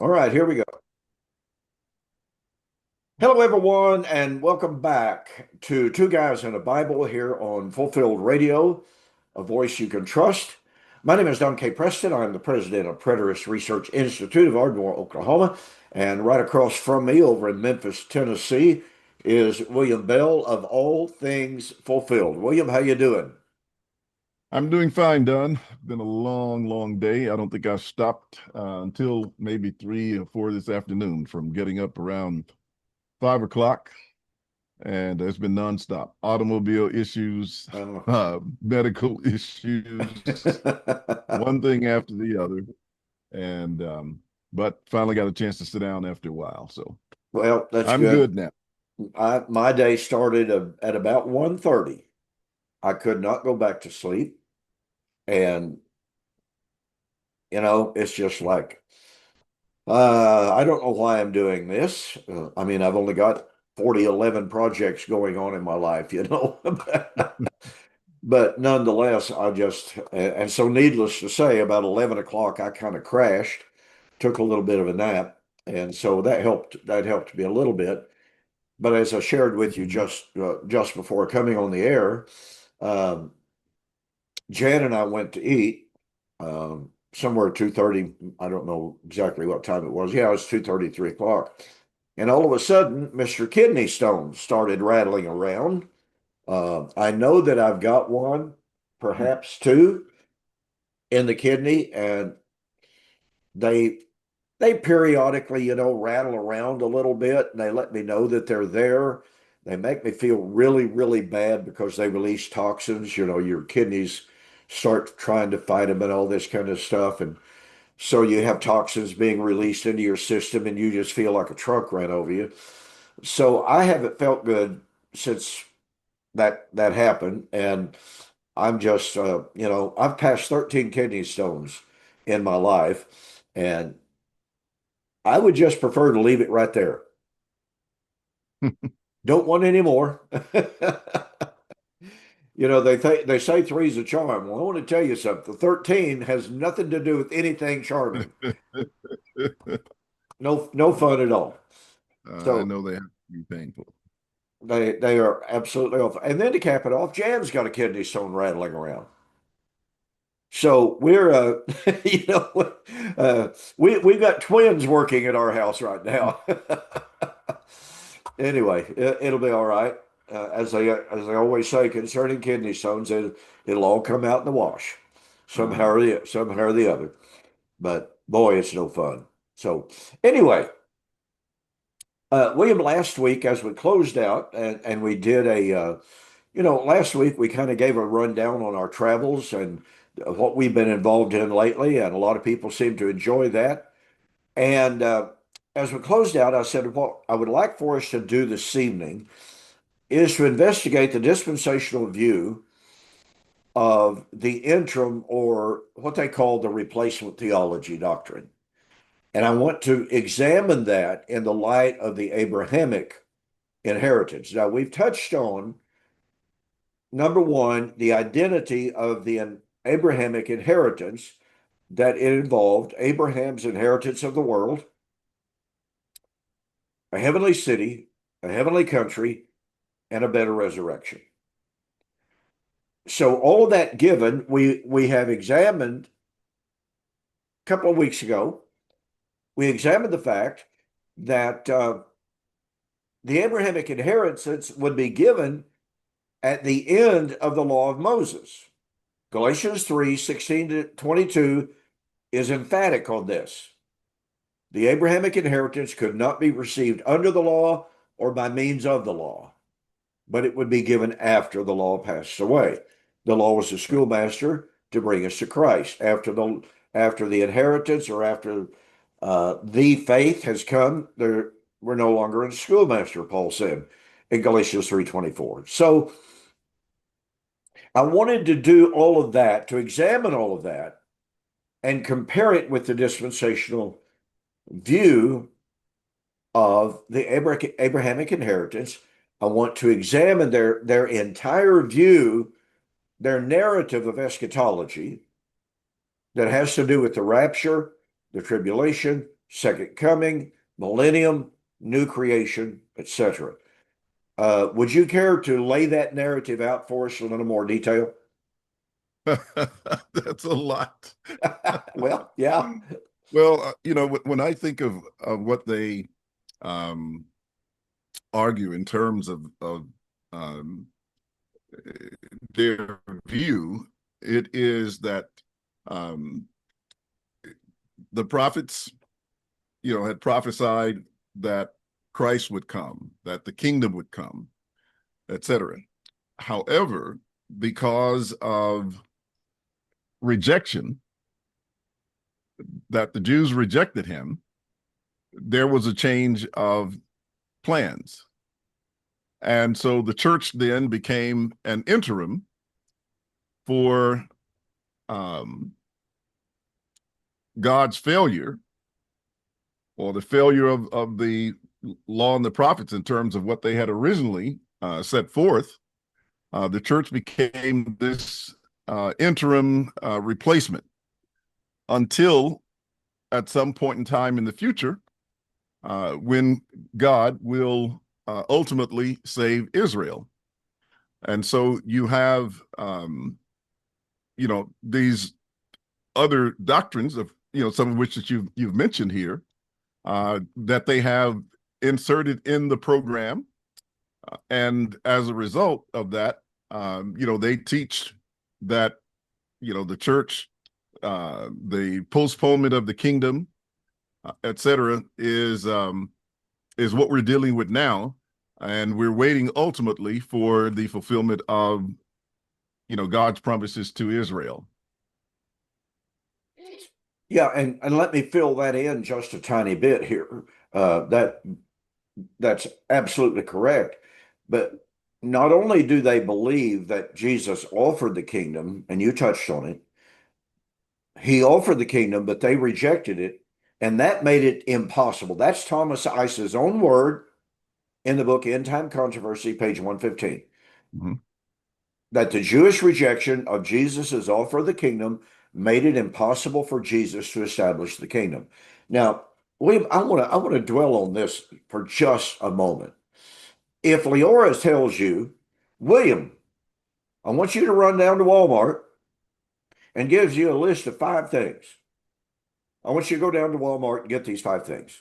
All right, here we go. Hello, everyone, and welcome back to Two Guys and a Bible here on Fulfilled Radio, a voice you can trust. My name is Don K. Preston. I'm the president of Preterist Research Institute of Ardmore, Oklahoma. And right across from me over in Memphis, Tennessee, is William Bell of All Things Fulfilled. William, how you doing? I'm doing fine, Don. Been a long, long day. I don't think I stopped until maybe 3 or 4 this afternoon from getting up around 5 o'clock, and it's been nonstop. Automobile issues, Um, medical issues, one thing after the other, and but finally got a chance to sit down after a while. So well, that's I'm good. good now. My day started at about 1:30. I could not go back to sleep. And, it's just like, I don't know why I'm doing this. I mean, I've only got 11 projects going on in my life, But nonetheless, and so needless to say, about 11 o'clock, I kind of crashed, took a little bit of a nap. And so that helped me a little bit. But as I shared with you Mhm. just before coming on the air, um, Jan and I went to eat somewhere 2:30. I don't know exactly what time it was. Yeah, it was 2:30, 3 o'clock. And all of a sudden, Mr. Kidney Stones started rattling around. I know that I've got one, perhaps two, in the kidney, and they they periodically, rattle around a little bit, and they let me know that they're there. They make me feel really, really bad because they release toxins. Your kidneys start trying to fight them and all this kind of stuff. And so you have toxins being released into your system, and you just feel like a truck ran over you. So I haven't felt good since that happened. And I'm just, I've passed 13 kidney stones in my life. And I would just prefer to leave it right there. Don't want any more. They say three's a charm. Well, I want to tell you something. 13 has nothing to do with anything charming. No, no fun at all. I So know they have to be painful. they are absolutely awful. And then to cap it off, Jan's got a kidney stone rattling around. So we're we've got twins working at our house right now. Anyway, it'll be all right. As they always say concerning kidney stones, it'll all come out in the wash, Uh, somehow or the other. But boy, it's no fun. So anyway, William, last week as we closed out and we did last week we kind of gave a rundown on our travels and what we've been involved in lately, and a lot of people seem to enjoy that. And as we closed out, I said what I would like for us to do this evening is to investigate the dispensational view of the interim, or what they call the replacement theology doctrine. And I want to examine that in the light of the Abrahamic inheritance. Now, we've touched on number one, the identity of the Abrahamic inheritance, that it involved Abraham's inheritance of the world, a heavenly city, a heavenly country, and a better resurrection. So all of that given, we have examined a couple of weeks ago. We examined the fact that the Abrahamic inheritance would be given at the end of the law of Moses. Galatians 3:16 to 22 is emphatic on this. The Abrahamic inheritance could not be received under the law or by means of the law, but it would be given after the law passed away. The law was the schoolmaster to bring us to Christ. After the inheritance, or after the faith has come, we're no longer in schoolmaster, Paul said in Galatians 3:24. So I wanted to do all of that, to examine all of that and compare it with the dispensational view of the Abrahamic inheritance. I want to examine their entire view, their narrative of eschatology that has to do with the rapture, the tribulation, second coming, millennium, new creation, etc. Would you care to lay that narrative out for us in a little more detail? That's a lot. Well, yeah. Well, when I think of what they um, argue in terms of um, their view, it is that um, the prophets, had prophesied that Christ would come, that the kingdom would come, etc. However, because of rejection, that the Jews rejected him, there was a change of plans. And so the church then became an interim for um, God's failure, or the failure of the law and the prophets in terms of what they had originally set forth. The church became this interim replacement until at some point in time in the future, when God will ultimately save Israel. And so you have, these other doctrines of, some of which that you've mentioned here, that they have inserted in the program. And as a result of that, they teach that, the church, the postponement of the kingdom, et cetera, is what we're dealing with now. And we're waiting ultimately for the fulfillment of, God's promises to Israel. Yeah, and let me fill that in just a tiny bit here. That's absolutely correct. But not only do they believe that Jesus offered the kingdom, and you touched on it, he offered the kingdom, but they rejected it, and that made it impossible. That's Thomas Ice's own word in the book End Time Controversy, page 115. Mm-hmm. That the Jewish rejection of Jesus's offer of the kingdom made it impossible for Jesus to establish the kingdom. Now, William, I want to dwell on this for just a moment. If Leora tells you, William, I want you to run down to Walmart, and gives you a list of 5 things. I want you to go down to Walmart and get these 5 things.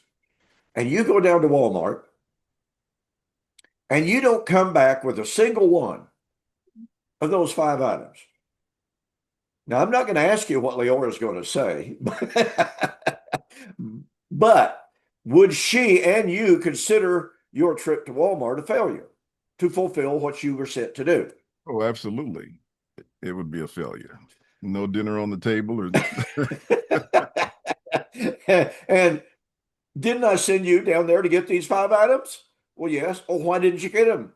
And you go down to Walmart and you don't come back with a single one of those 5 items. Now, I'm not going to ask you what Leora is going to say, but would she and you consider your trip to Walmart a failure to fulfill what you were sent to do? Oh, absolutely. It would be a failure. No dinner on the table or And didn't I send you down there to get these 5 items? Well, yes. Oh, why didn't you get them?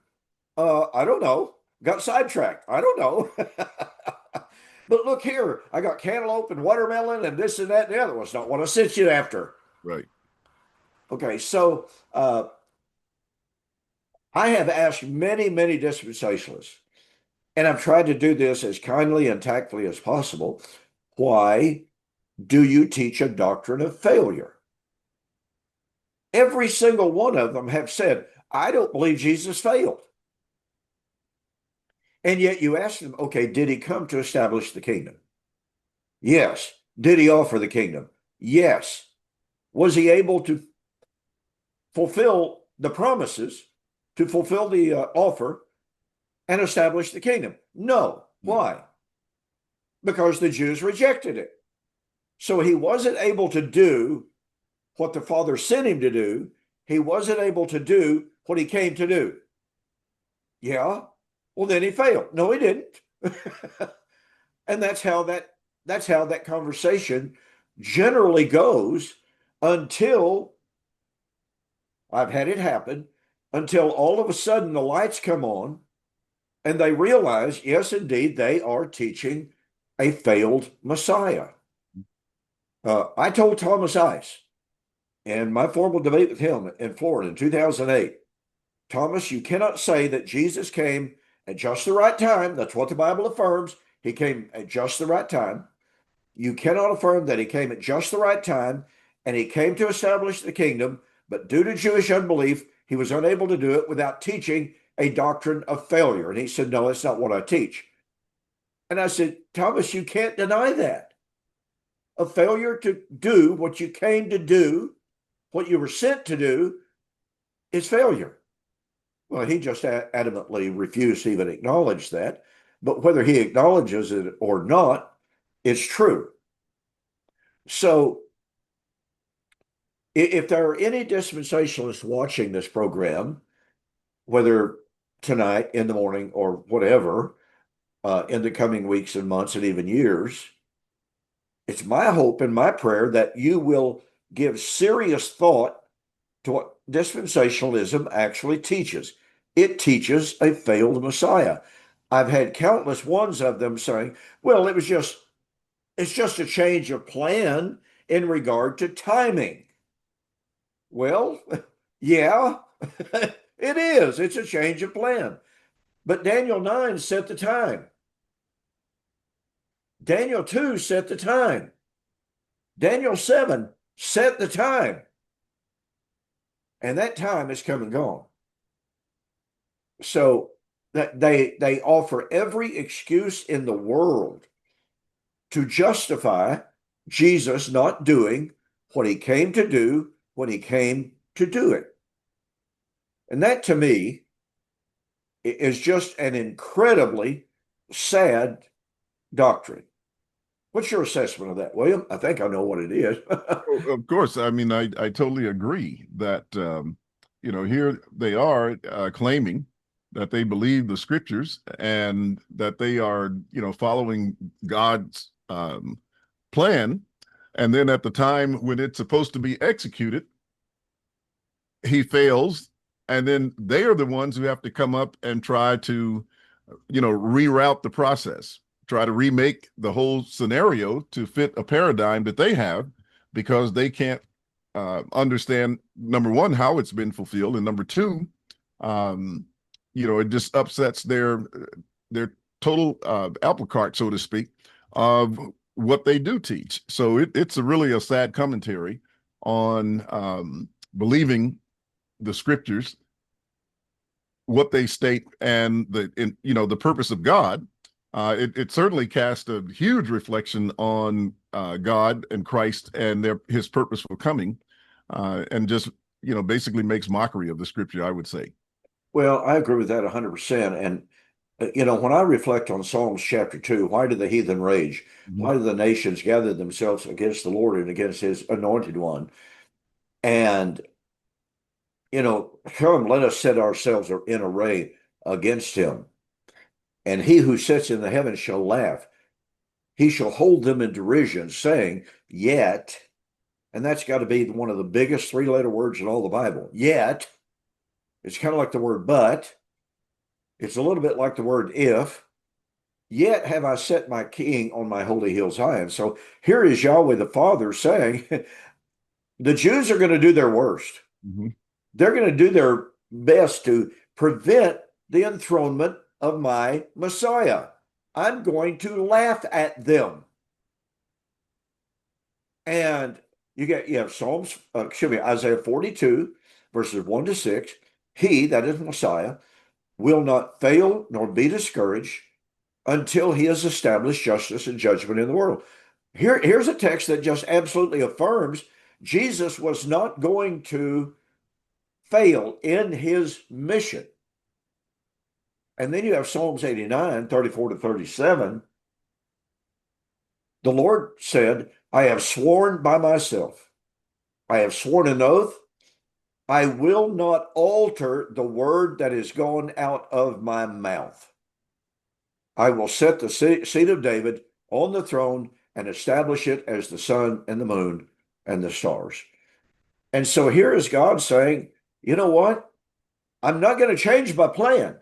I don't know. Got sidetracked. I don't know. But look here, I got cantaloupe and watermelon and this and that and the other. Was not what I sent you after. right. Okay, so I have asked many, many dispensationalists, and I've tried to do this as kindly and tactfully as possible. Why do you teach a doctrine of failure? Every single one of them have said, I don't believe Jesus failed. And yet you ask them, okay, did he come to establish the kingdom? Yes. Did he offer the kingdom? Yes. Was he able to fulfill the promises, to fulfill the offer and establish the kingdom? No. Why? Because the Jews rejected it. So he wasn't able to do what the Father sent him to do. He wasn't able to do what he came to do. Yeah. Well, then he failed. No, he didn't. And that's how that conversation generally goes until I've had it happen, until all of a sudden the lights come on and they realize, yes, indeed, they are teaching a failed Messiah. I told Thomas Ice in my formal debate with him in Florida in 2008, Thomas, you cannot say that Jesus came at just the right time. That's what the Bible affirms. He came at just the right time. You cannot affirm that he came at just the right time and he came to establish the kingdom, but due to Jewish unbelief, he was unable to do it without teaching a doctrine of failure. And he said, no, that's not what I teach. And I said, Thomas, you can't deny that. A failure to do what you came to do, what you were sent to do, is failure. Well, he just adamantly refused to even acknowledge that. But whether he acknowledges it or not, it's true. So if there are any dispensationalists watching this program, whether tonight, in the morning, or whatever, in the coming weeks and months and even years, it's my hope and my prayer that you will give serious thought to what dispensationalism actually teaches. It teaches a failed Messiah. I've had countless ones of them saying, well, it's just a change of plan in regard to timing. Well, yeah, it is. It's a change of plan. But Daniel 9 set the time. Daniel 2 set the time. Daniel 7 set the time. And that time is come and gone. So that they offer every excuse in the world to justify Jesus not doing what he came to do when he came to do it. And that to me is just an incredibly sad doctrine. What's your assessment of that, William? I think I know what it is. Of course. I mean, I totally agree that, here they are claiming that they believe the scriptures and that they are, following God's plan. And then at the time when it's supposed to be executed, he fails. And then they are the ones who have to come up and try to, reroute the process, try to remake the whole scenario to fit a paradigm that they have, because they can't understand, number one, how it's been fulfilled, and number two, it just upsets their total apple cart, so to speak, of what they do teach. So it's really a sad commentary on believing the scriptures, what they state, and the purpose of God. It certainly cast a huge reflection on God and Christ and his purpose for coming, and just basically makes mockery of the scripture, I would say. Well, I agree with that 100%. And when I reflect on Psalms chapter 2, why do the heathen rage? Mhm. Why do the nations gather themselves against the Lord and against his anointed one? And come, let us set ourselves in array against him. And he who sits in the heavens shall laugh. He shall hold them in derision, saying, yet, and that's got to be one of the biggest three-letter words in all the Bible. Yet, it's kind of like the word but. It's a little bit like the word if. Yet have I set my king on my holy hill Zion. So here is Yahweh the Father saying, the Jews are going to do their worst. Mhm. They're going to do their best to prevent the enthronement of my Messiah. I'm going to laugh at them. And you have Isaiah 42, verses 1 to 6. He, that is Messiah, will not fail nor be discouraged until he has established justice and judgment in the world. Here's a text that just absolutely affirms Jesus was not going to fail in his mission. And then you have Psalms 89, 34 to 37. The Lord said, I have sworn by myself. I have sworn an oath. I will not alter the word that is gone out of my mouth. I will set the seat of David on the throne and establish it as the sun and the moon and the stars. And so here is God saying, you know what? I'm not going to change my plan.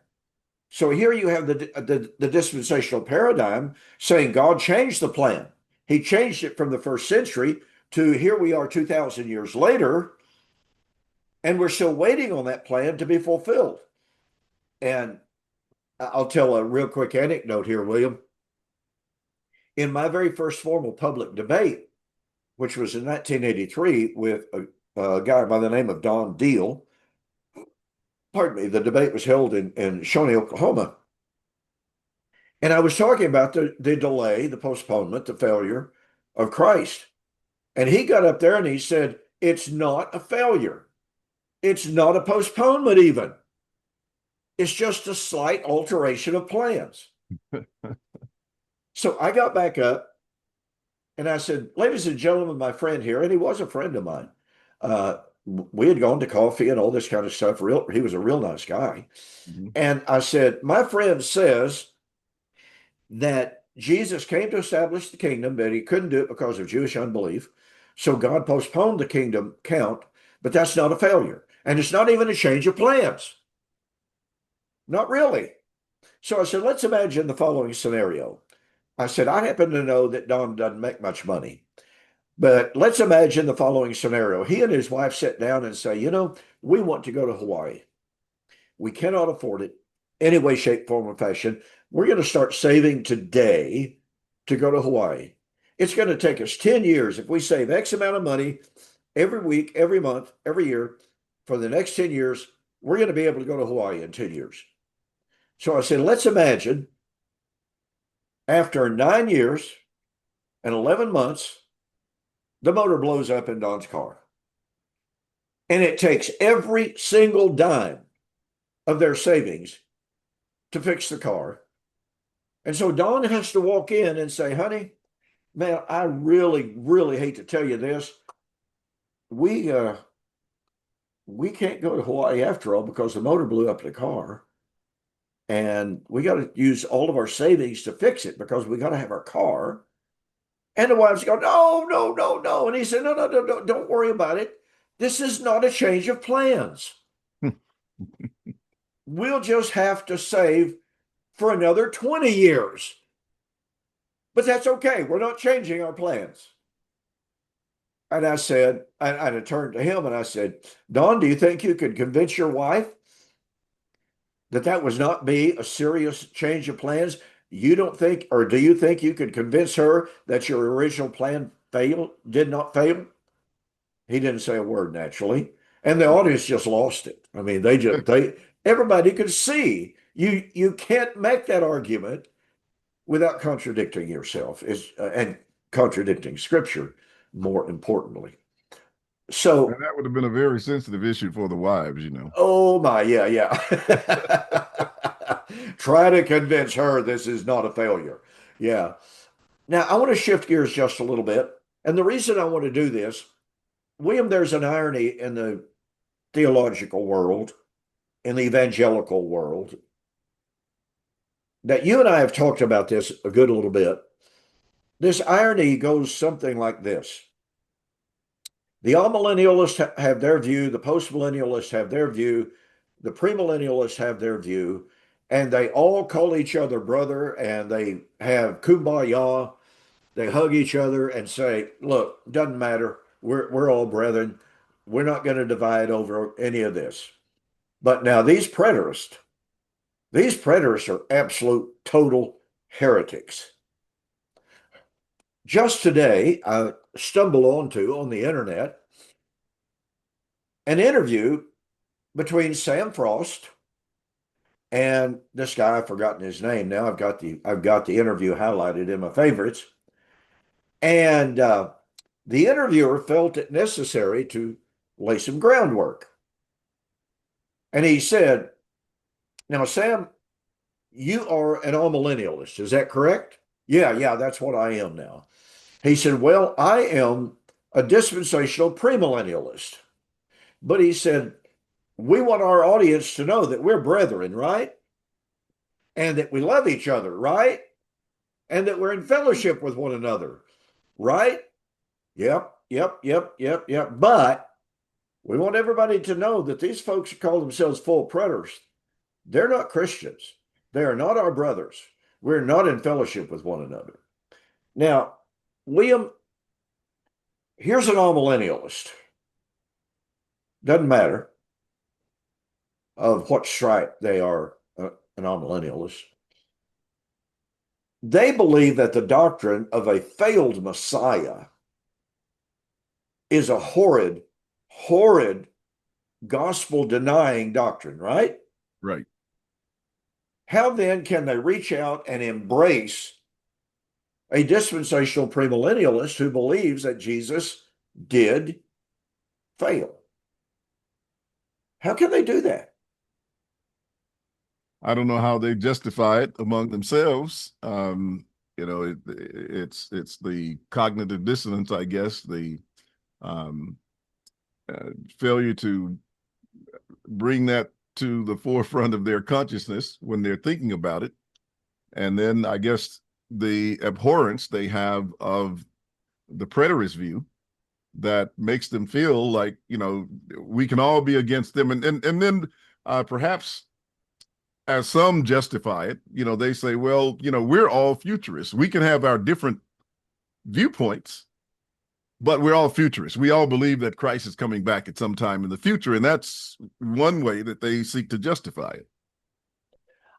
So here you have the dispensational paradigm saying God changed the plan. He changed it from the first century to here we are 2,000 years later, and we're still waiting on that plan to be fulfilled. And I'll tell a real quick anecdote here, William. In my very first formal public debate, which was in 1983 with a guy by the name of Don Deal. Pardon me, the debate was held in Shawnee, Oklahoma. And I was talking about the delay, the postponement, the failure of Christ. And he got up there and he said, it's not a failure. It's not a postponement, even. It's just a slight alteration of plans. So I got back up and I said, ladies and gentlemen, my friend here, and he was a friend of mine. We had gone to coffee and all this kind of stuff. He was a real nice guy. Mhm. And I said, my friend says that Jesus came to establish the kingdom, but he couldn't do it because of Jewish unbelief. So God postponed the kingdom count, but that's not a failure. And it's not even a change of plans. Not really. So I said, let's imagine the following scenario. I said, I happen to know that Don doesn't make much money, but let's imagine the following scenario. He and his wife sit down and say, we want to go to Hawaii. We cannot afford it any way, shape, form, or fashion. We're going to start saving today to go to Hawaii. It's going to take us 10 years. If we save X amount of money every week, every month, every year for the next 10 years, we're going to be able to go to Hawaii in 10 years. So I said, let's imagine after 9 years and 11 months, the motor blows up in Don's car. And it takes every single dime of their savings to fix the car. And so Don has to walk in and say, honey, man, I really, really hate to tell you this. We can't go to Hawaii after all because the motor blew up in the car. And we got to use all of our savings to fix it because we got to have our car. And the wife's going, no, no, no, no. And he said, no, no, no, no, don't worry about it. This is not a change of plans. We'll just have to save for another 20 years. But that's okay. We're not changing our plans. And I said, I turned to him and I said, Don, do you think you could convince your wife that that was not be a serious change of plans? You don't think, or do you think you could convince her that your original plan did not fail? He didn't say a word, naturally. And the audience just lost it. I mean, everybody could see you can't make that argument without contradicting yourself and contradicting scripture, more importantly. And So, that would have been a very sensitive issue for the wives, you know. oh my, yeah, yeah. Try to convince her this is not a failure. Yeah. Now, I want to shift gears just a little bit. And the reason I want to do this, William, there's an irony in the theological world, in the evangelical world, that you and I have talked about this a good little bit. This irony goes something like this. The amillennialists have their view, the postmillennialists have their view, the premillennialists have their view, and they all call each other brother and they have kumbaya. They hug each other and say, look, doesn't matter. We're all brethren. We're not going to divide over any of this. But now these preterists are absolute total heretics. Just today, I stumbled on the internet an interview between Sam Frost and this guy. I've forgotten his name now. I've got the interview highlighted in my favorites, and the interviewer felt it necessary to lay some groundwork. And he said, "Now, Sam, you are an amillennialist. Is that correct?" Yeah, yeah, that's what I am now. He said, "Well, I am a dispensational premillennialist." But he said, we want our audience to know that we're brethren, right? And that we love each other, right? And that we're in fellowship with one another, right? Yep, yep, yep, yep, yep. But we want everybody to know that these folks who call themselves full preterists, they're not Christians. They are not our brothers. We're not in fellowship with one another. Now, Liam, here's an amillennialist. Doesn't matter of what stripe they are, an amillennialist. They believe that the doctrine of a failed Messiah is a horrid, horrid gospel denying doctrine, right? Right. How then can they reach out and embrace a dispensational premillennialist who believes that Jesus did fail? How can they do that? I don't know how they justify it among themselves. It's the cognitive dissonance, I guess, the um, failure to bring that to the forefront of their consciousness when they're thinking about it. And then I guess the abhorrence they have of the preterist view that makes them feel like, we can all be against them. And then perhaps as some justify it, they say, well, we're all futurists. We can have our different viewpoints, but we're all futurists. We all believe that Christ is coming back at some time in the future. And that's one way that they seek to justify it.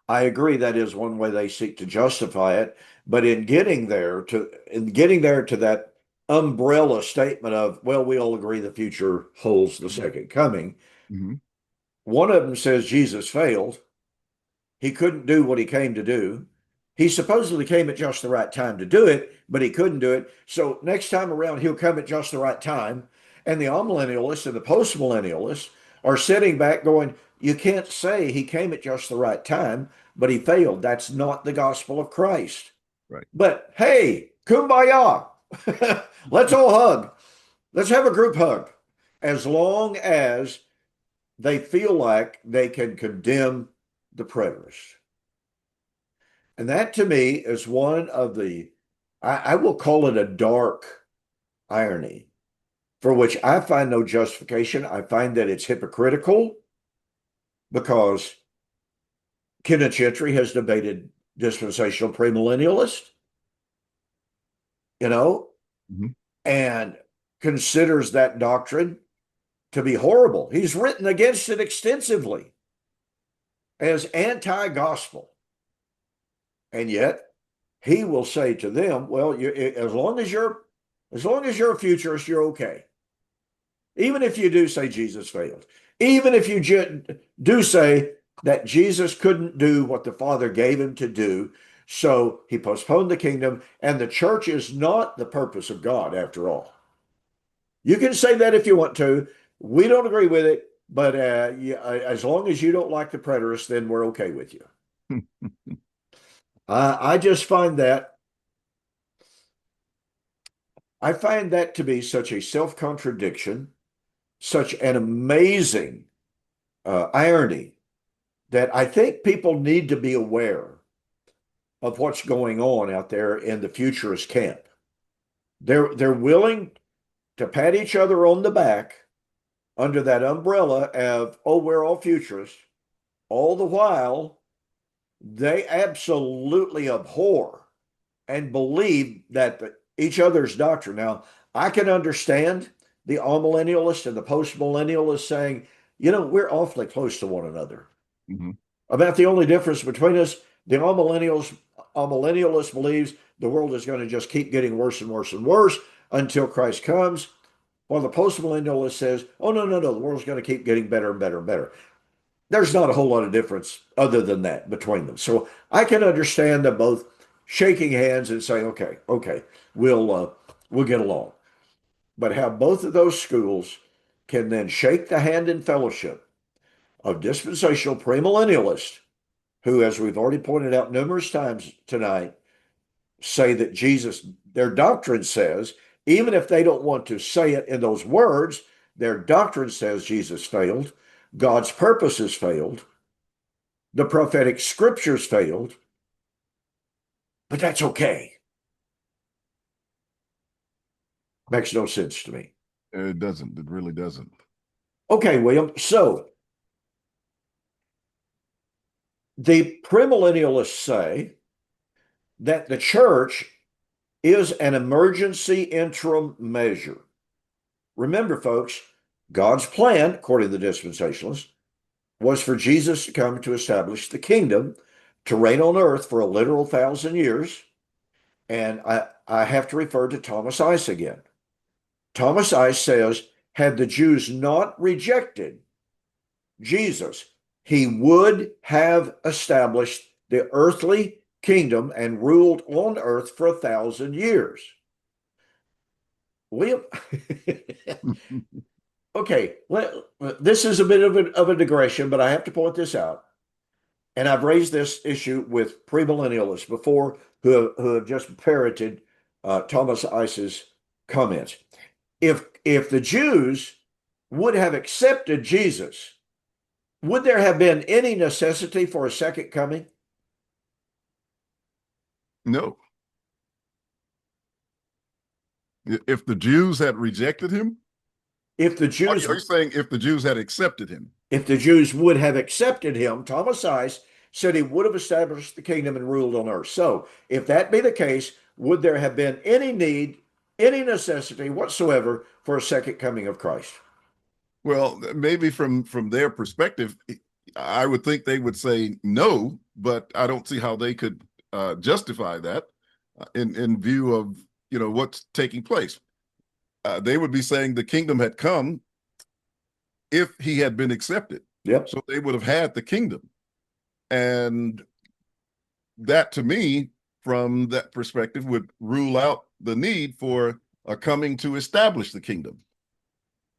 I agree that is one way they seek to justify it, but in getting there to that umbrella statement of, well, we all agree the future holds the second coming. Mm-hmm. One of them says Jesus failed. He couldn't do what he came to do. He supposedly came at just the right time to do it, but he couldn't do it. So next time around, he'll come at just the right time. And the amillennialists and the postmillennialists are sitting back going, you can't say he came at just the right time, but he failed. That's not the gospel of Christ. Right. But hey, kumbaya. Let's all hug. Let's have a group hug. As long as they feel like they can condemn the preterists. And that to me is one of I will call it a dark irony for which I find no justification. I find that it's hypocritical because Kenneth Gentry has debated dispensational premillennialist, you know, Mm-hmm. and considers that doctrine to be horrible. He's written against it extensively as anti-gospel. And yet he will say to them, well, as long as you're a futurist, you're okay. Even if you do say Jesus failed, even if you do say that Jesus couldn't do what the Father gave him to do, so he postponed the kingdom, and the church is not the purpose of God after all. You can say that if you want to. We don't agree with it, but as long as you don't like the preterists, then we're okay with you. I just find that I find that to be such a self-contradiction, such an amazing irony that I think people need to be aware of what's going on out there in the futurist camp. They're willing to pat each other on the back under that umbrella of, oh, we're all futurists. All the while, they absolutely abhor and believe that each other's doctrine. Now, I can understand the amillennialist and the postmillennialist saying, we're awfully close to one another. Mm-hmm. About the only difference between us, the amillennialist believes the world is going to just keep getting worse and worse and worse until Christ comes, while the postmillennialist says, oh, no, no, no, the world's going to keep getting better and better and better. There's not a whole lot of difference other than that between them. So I can understand them both shaking hands and saying, okay, okay, we'll get along. But how both of those schools can then shake the hand in fellowship of dispensational premillennialists who, as we've already pointed out numerous times tonight, say that Jesus, their doctrine says, even if they don't want to say it in those words, their doctrine says Jesus failed, God's purposes failed, the prophetic scriptures failed, but that's okay. Makes no sense to me. It doesn't. It really doesn't. Okay, William. So the premillennialists say that the church is an emergency interim measure. Remember, folks, God's plan, according to the dispensationalists, was for Jesus to come to establish the kingdom, to reign on earth for a literal 1,000 years. And I have to refer to Thomas Ice again. Thomas Ice says, had the Jews not rejected Jesus, he would have established the earthly kingdom and ruled on earth for 1,000 years. William, okay, this is a bit of a digression, but I have to point this out. And I've raised this issue with premillennialists before who have just parroted Thomas Ice's comments. If the Jews would have accepted Jesus, would there have been any necessity for a second coming? No. If the Jews had rejected him, If the Jews, are you saying if the Jews had accepted him? if the Jews would have accepted him, Thomas Ice said he would have established the kingdom and ruled on earth. So, if that be the case, would there have been any need, any necessity whatsoever for a second coming of Christ? Well, maybe from their perspective, I would think they would say no, but I don't see how they could justify that in view of what's taking place. They would be saying the kingdom had come if he had been accepted. Yep. So they would have had the kingdom. And that, to me, from that perspective, would rule out the need for a coming to establish the kingdom.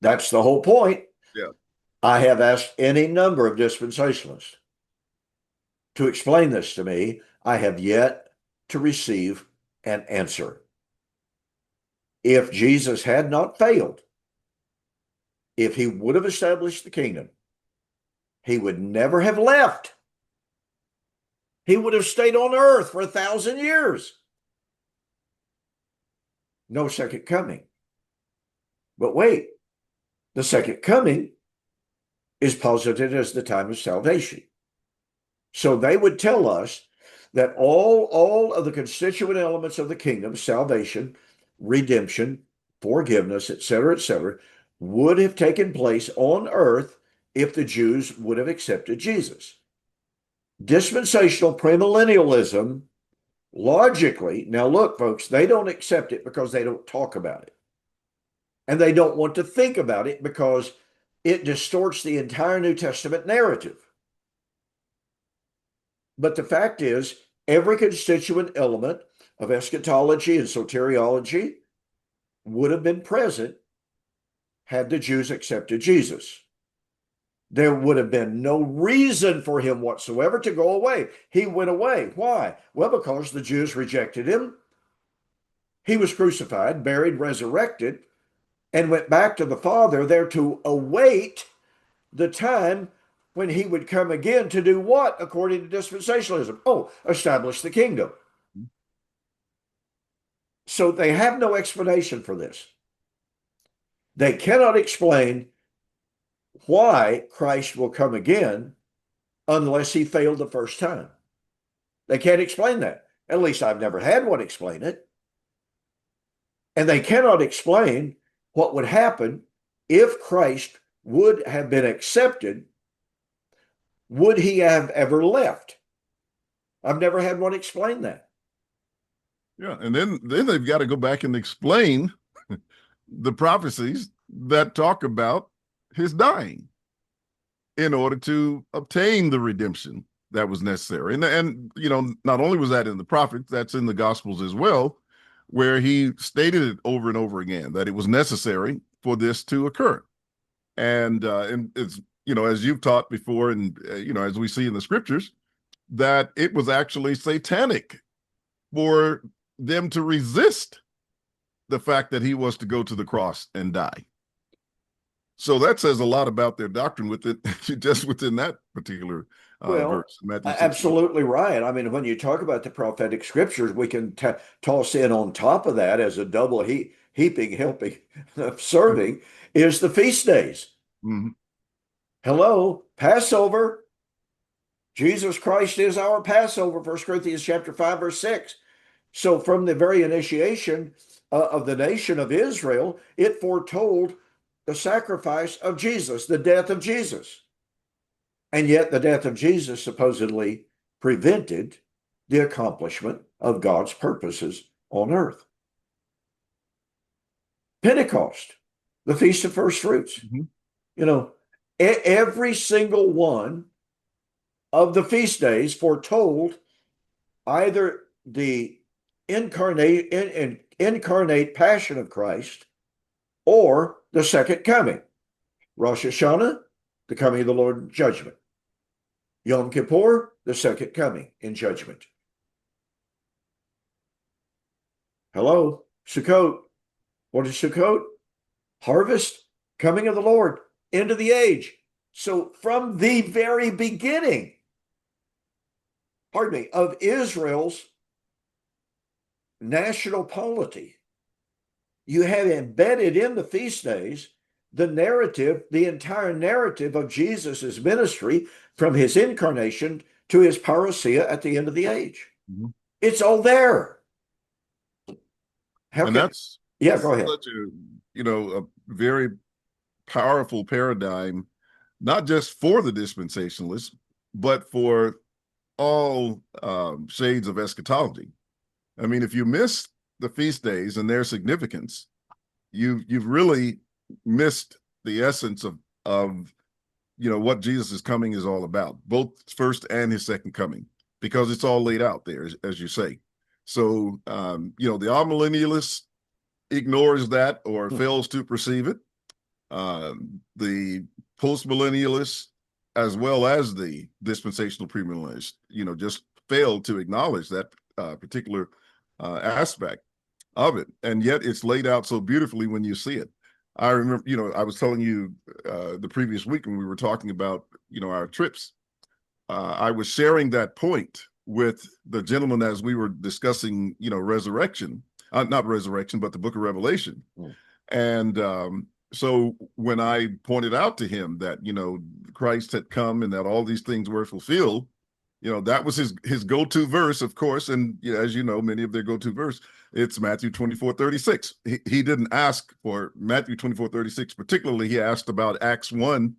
That's the whole point. Yeah. I have asked any number of dispensationalists to explain this to me. I have yet to receive an answer. If Jesus had not failed, if he would have established the kingdom, he would never have left. He would have stayed on earth for 1,000 years. No second coming. But wait, the second coming is posited as the time of salvation. So they would tell us that all of the constituent elements of the kingdom, salvation, redemption, forgiveness, etc., would have taken place on earth if the Jews would have accepted Jesus. Dispensational premillennialism, logically, now look, folks, they don't accept it because they don't talk about it. And they don't want to think about it because it distorts the entire New Testament narrative. But the fact is, every constituent element of eschatology and soteriology would have been present had the Jews accepted Jesus. There would have been no reason for him whatsoever to go away. He went away. Why? Well, because the Jews rejected him. He was crucified, buried, resurrected, and went back to the Father there to await the time when he would come again to do what, according to dispensationalism? Oh, establish the kingdom. So they have no explanation for this. They cannot explain why Christ will come again unless he failed the first time. They can't explain that. At least I've never had one explain it. And they cannot explain what would happen if Christ would have been accepted. Would he have ever left? I've never had one explain that. Yeah, and then they've got to go back and explain the prophecies that talk about his dying in order to obtain the redemption that was necessary. And not only was that in the prophets, that's in the Gospels as well, where he stated it over and over again that it was necessary for this to occur. And it's, as you've taught before, and as we see in the scriptures, that it was actually satanic for them to resist the fact that he was to go to the cross and die. So that says a lot about their doctrine just within that particular verse. Absolutely right. I mean, when you talk about the prophetic scriptures, we can toss in on top of that as a double helping of serving is the feast days. Mm-hmm. Hello, Passover. Jesus Christ is our Passover, 1 Corinthians chapter 5, verse 6. So from the very initiation of the nation of Israel, it foretold the sacrifice of Jesus, the death of Jesus. And yet the death of Jesus supposedly prevented the accomplishment of God's purposes on earth. Pentecost, the Feast of First Fruits. Mhm. You know, every single one of the feast days foretold either the incarnate passion of Christ or the second coming. Rosh Hashanah, the coming of the Lord in judgment. Yom Kippur, the second coming in judgment. Hello, Sukkot. What is Sukkot? Harvest, coming of the Lord, end of the age. So from the very beginning, pardon me, of Israel's national polity, you have embedded in the feast days the narrative, the entire narrative of Jesus's ministry from his incarnation to his parousia at the end of the age. Mhm. It's all there. How And can, that's yeah, go ahead. such a very powerful paradigm, not just for the dispensationalists, but for all shades of eschatology. I mean, if you miss the feast days and their significance, you've really missed the essence of what Jesus is coming is all about, both first and his second coming, because it's all laid out there, as you say. So the amillennialist ignores that or fails to perceive it. The post-millennialists, as well as the dispensational premillennialists, just failed to acknowledge that particular aspect of it. And yet it's laid out so beautifully when you see it. I remember, I was telling you the previous week when we were talking about, our trips. I was sharing that point with the gentleman as we were discussing, resurrection, not resurrection, but the book of Revelation. And so when I pointed out to him that, Christ had come and that all these things were fulfilled, that was his go-to verse, of course. And as you know, many of their go-to verse, it's Matthew 24:36. He didn't ask for Matthew 24:36 particularly. He asked about Acts 1,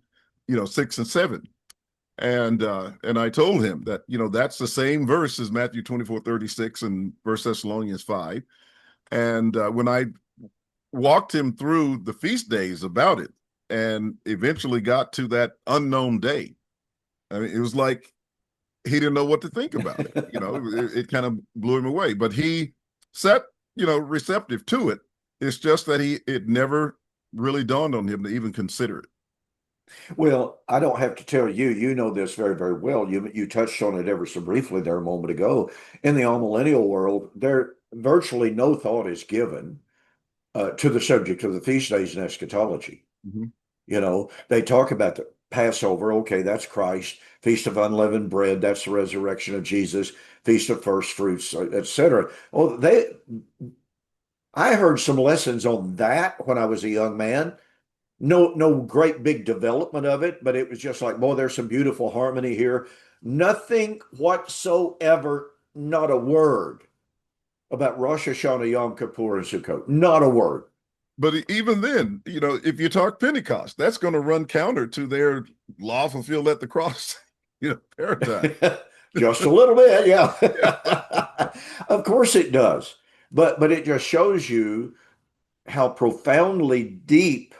6 and 7. And I told him that, that's the same verse as Matthew 24:36 and 1 Thessalonians 5. And when I walked him through the feast days about it and eventually got to that unknown day, I mean, it was like he didn't know what to think about it. It kind of blew him away, but he sat, receptive to it. It's just that it never really dawned on him to even consider it. Well, I don't have to tell you, you know this very, very well. You touched on it ever so briefly there a moment ago. In the amillennial world, there virtually no thought is given to the subject of the feast days and eschatology. Mhm. They talk about the Passover. Okay, that's Christ. Feast of unleavened bread. That's the resurrection of Jesus. Feast of first fruits, etc. Oh, I heard some lessons on that when I was a young man. No great big development of it, but it was just like, boy, there's some beautiful harmony here. Nothing whatsoever, not a word about Rosh Hashanah, Yom Kippur, and Sukkot. Not a word. But even then, if you talk Pentecost, that's going to run counter to their law fulfilled at the cross, paradigm. Just a little bit, yeah. Yeah. Of course it does. But it just shows you how profoundly deep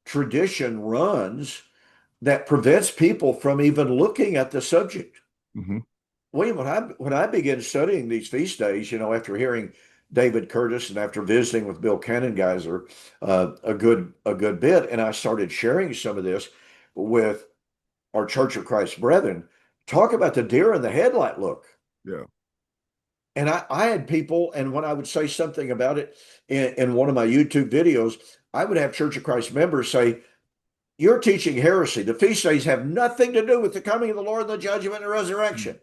tradition runs that prevents people from even looking at the subject. Mm-hmm. William, when I began studying these feast days, after hearing David Curtis and after visiting with Bill Cannengeiser a good bit, and I started sharing some of this with our Church of Christ brethren, talk about the deer in the headlight look. Yeah. And I had people, and when I would say something about it in one of my YouTube videos, I would have Church of Christ members say, "You're teaching heresy. The feast days have nothing to do with the coming of the Lord and the judgment and the resurrection."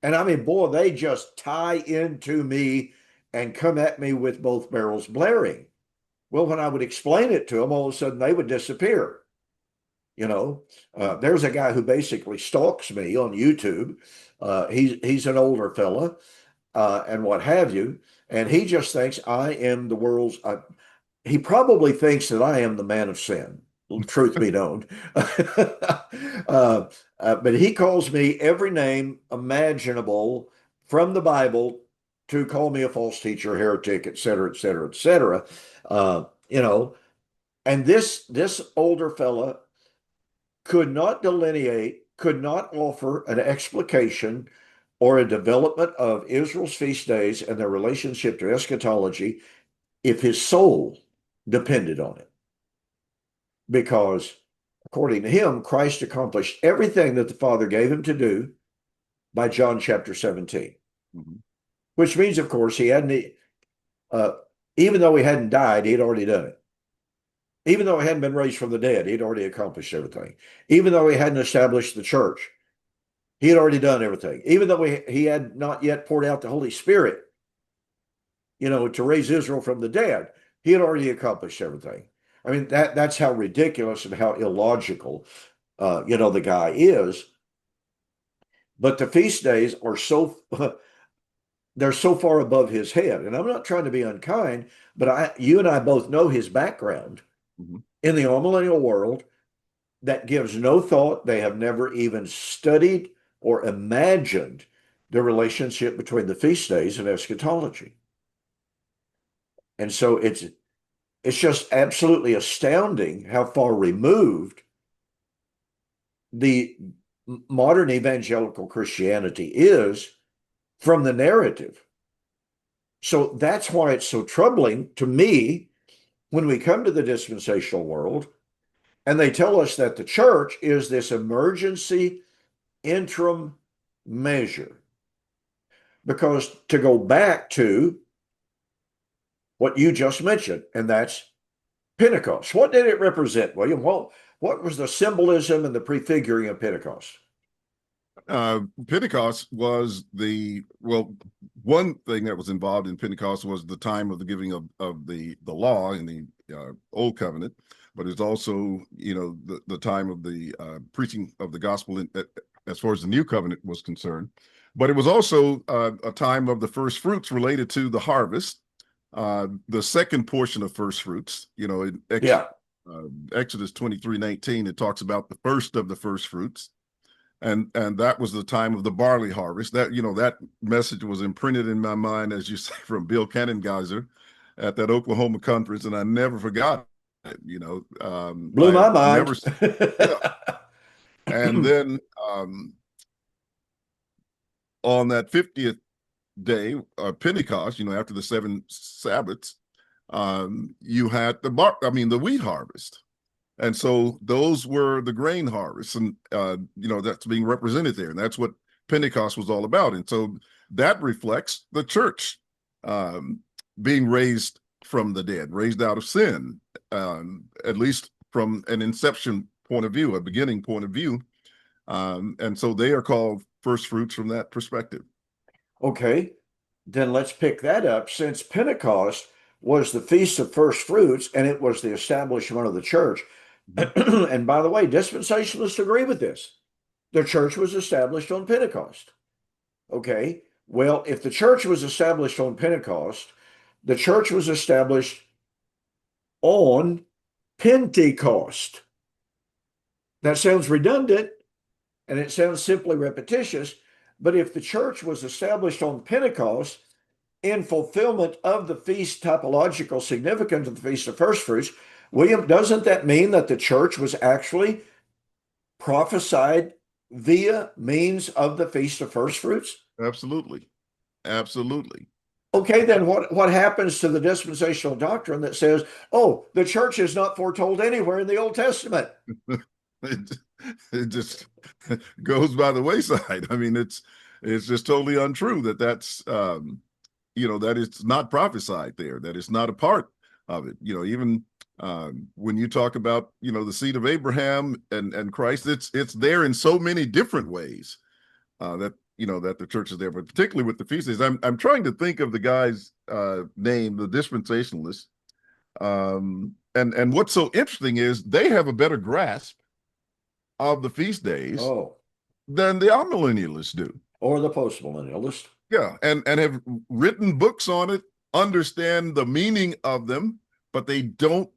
And I mean, boy, they just tie into me and come at me with both barrels blaring. Well, when I would explain it to them, all of a sudden they would disappear. There's a guy who basically stalks me on YouTube. He's an older fella and what have you, and he just thinks I am the world's. He probably thinks that I am the man of sin. Truth be known, but he calls me every name imaginable from the Bible to call me a false teacher, heretic, et cetera, et cetera, et cetera. You know, and this older fella could not delineate, could not offer an explication or a development of Israel's feast days and their relationship to eschatology if his soul depended on it. Because according to him, Christ accomplished everything that the Father gave him to do by John chapter 17, which means, of course, he hadn't, even though he hadn't died, he'd already done it. Even though he hadn't been raised from the dead, he'd already accomplished everything. Even though he hadn't established the church, he had already done everything. Even though he had not yet poured out the Holy Spirit, to raise Israel from the dead, he had already accomplished everything. I mean, that's how ridiculous and how illogical, the guy is. But the feast days are they're so far above his head. And I'm not trying to be unkind, but you and I both know his background in the amillennial world that gives no thought. They have never even studied or imagined the relationship between the feast days and eschatology. And so it's just absolutely astounding how far removed the modern evangelical Christianity is from the narrative. So that's why it's so troubling to me when we come to the dispensational world and they tell us that the church is this emergency interim measure. Because to go back to what you just mentioned, and that's Pentecost. What did it represent, William? What was the symbolism and the prefiguring of Pentecost? Pentecost was one thing that was involved in Pentecost was the time of the giving of the law in the Old Covenant, but it's also, the time of the preaching of the gospel as far as the New Covenant was concerned. But it was also a time of the first fruits related to the harvest. The second portion of first fruits, in Exodus 23:19, it talks about the first of the first fruits. And that was the time of the barley harvest. That that message was imprinted in my mind, as you say, from Bill Geyser at that Oklahoma conference, and I never forgot it. Blew my mind. And then on that 50th day, Pentecost, after the 7 Sabbaths, you had the wheat harvest. And so those were the grain harvests, and that's being represented there, and that's what Pentecost was all about. And so that reflects the church being raised from the dead, raised out of sin, at least from an inception point of view, a beginning point of view. And so they are called first fruits from that perspective. Okay, then let's pick that up. Since Pentecost was the Feast of First Fruits and it was the establishment of the church. And by the way, dispensationalists agree with this. The church was established on Pentecost. Okay, well, if the church was established on Pentecost, the church was established on Pentecost. That sounds redundant and it sounds simply repetitious, but if the church was established on Pentecost in fulfillment of the feast typological significance of the Feast of First Fruits, William, doesn't that mean that the church was actually prophesied via means of the Feast of First Fruits? Absolutely. Absolutely. Okay, then what happens to the dispensational doctrine that says, oh, the church is not foretold anywhere in the Old Testament? It just goes by the wayside. I mean, it's just totally untrue that's that it's not prophesied there, that it's not a part of it. Even when you talk about the seed of Abraham and Christ, it's there in so many different ways that that the church is there, but particularly with the feast days. I'm trying to think of the guy's name, the dispensationalists, and what's so interesting is they have a better grasp of the feast days than the amillennialists do, or the postmillennialists. Yeah, and have written books on it, understand the meaning of them, but they don't,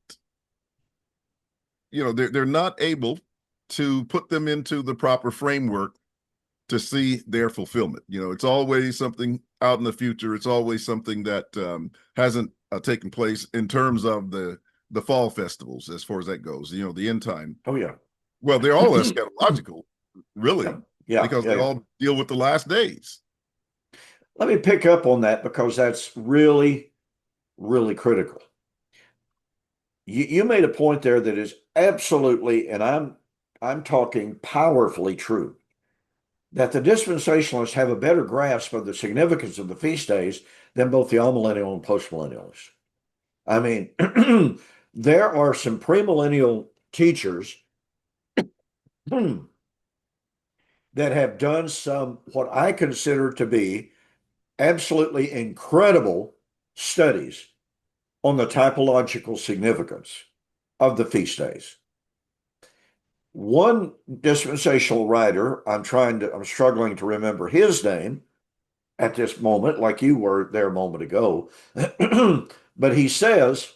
they're not able to put them into the proper framework to see their fulfillment. It's always something out in the future. It's always something that hasn't taken place in terms of the fall festivals, as far as that goes. The end time. Oh yeah. Well, they're all eschatological, really, Yeah. Yeah. because Yeah. they Yeah. all deal with the last days. Let me pick up on that because that's really, really critical. You made a point there that is absolutely, and I'm talking powerfully true, that the dispensationalists have a better grasp of the significance of the feast days than both the amillennial and postmillennialists. I mean, there are some premillennial teachers that have done some what I consider to be absolutely incredible studies on the typological significance of the feast days. One dispensational writer, I'm struggling to remember his name at this moment, like you were there a moment ago, but he says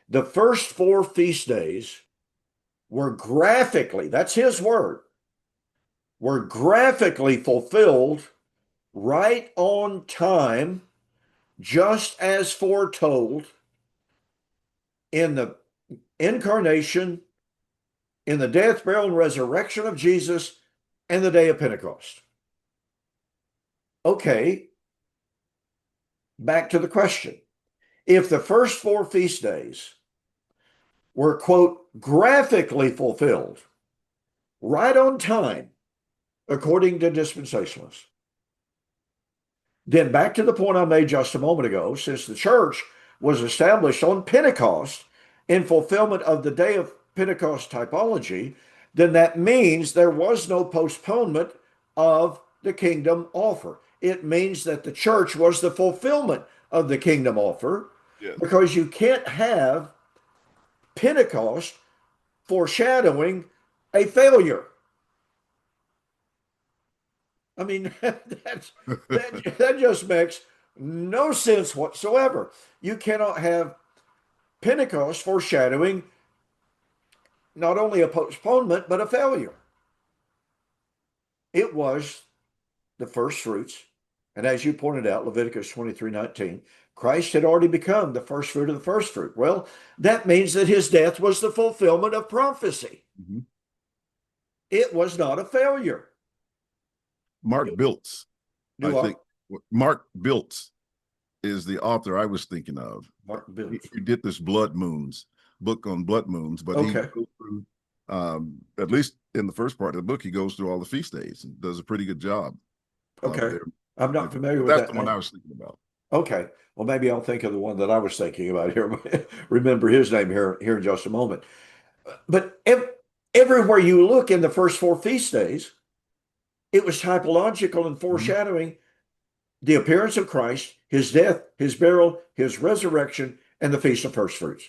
the first four feast days were graphically, that's his word, were graphically fulfilled right on time, just as foretold in the incarnation, in the death, burial, and resurrection of Jesus, and the day of Pentecost. Okay, back to the question. If the first four feast days were, quote, graphically fulfilled right on time, according to dispensationalists, then back to the point I made just a moment ago, since the church was established on Pentecost in fulfillment of the day of Pentecost typology, then that means there was no postponement of the kingdom offer. It means that the church was the fulfillment of the kingdom offer, Yes. because you can't have Pentecost foreshadowing a failure. I mean, that just makes no sense whatsoever. You cannot have Pentecost foreshadowing not only a postponement, but a failure. It was the first fruits. And as you pointed out, Leviticus 23:19, Christ had already become the first fruit of the first fruit. Well, that means that his death was the fulfillment of prophecy. Mm-hmm. It was not a failure. Mark Biltz, I think. Mark Biltz is the author I was thinking of. Mark Biltz. He did this blood moons book on blood moons, but Okay. he goes through, at least in the first part of the book, he goes through all the feast days and does a pretty good job. Okay. I'm not familiar with That's that the one name. I was thinking about. Okay. Well, maybe I'll think of the one that I was thinking about here. Remember his name here in just a moment. But everywhere you look in the first four feast days, it was typological and foreshadowing the appearance of Christ, his death, his burial, his resurrection, and the Feast of First Fruits.